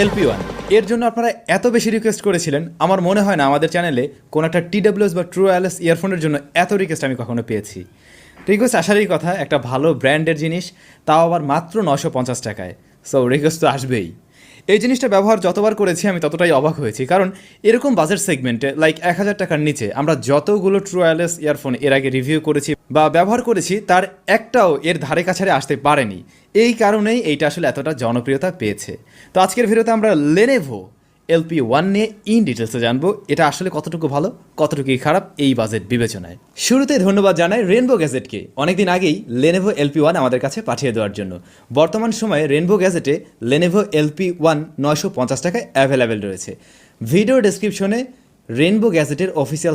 LP1 এর জন্য আপনারা এত বেশি রিকোয়েস্ট করেছিলেন, আমার মনে হয় না আমাদের চ্যানেলে কোনো একটা TWS বা ট্রু ওয়্যারলেস ইয়ারফোনের জন্য এত রিকোয়েস্ট আমি কখনো পেয়েছি। রিকোয়েস্ট আসারই কথা, একটা ভালো ব্র্যান্ডের জিনিস, তাও আবার মাত্র 950 টাকায়। সো রিকোয়েস্ট তো আসবেই। এই জিনিসটা ব্যবহার যতবার করেছি আমি ততটাই অবাক হয়েছি, কারণ এরকম বাজেট সেগমেন্টে লাইক 1000 টাকার নিচে আমরা যতগুলো ট্রু ওয়্যারলেস ইয়ারফোন এর আগে রিভিউ করেছি বা ব্যবহার করেছি, তার একটাও এর ধারে কাছারে আসতে পারেনি। এই কারণেই এইটা আসলে এতটা জনপ্রিয়তা পেয়েছে। তো আজকের ভিডিওতে আমরা Lenovo LP1 নিয়ে ইন ডিটেলসে জানবো এটা আসলে কতটুকু ভালো, কতটুকুই খারাপ এই বাজেট বিবেচনায়। শুরুতেই ধন্যবাদ জানাই রেনবো গ্যাজেটকে, অনেকদিন আগেই Lenovo LP1 আমাদের কাছে পাঠিয়ে দেওয়ার জন্য। বর্তমান সময়ে রেনবো গ্যাজেটে Lenovo LP1 950 টাকায় অ্যাভেলেবেল রয়েছে। ভিডিও ডেসক্রিপশনে রেনবো গ্যাজেটের অফিসিয়াল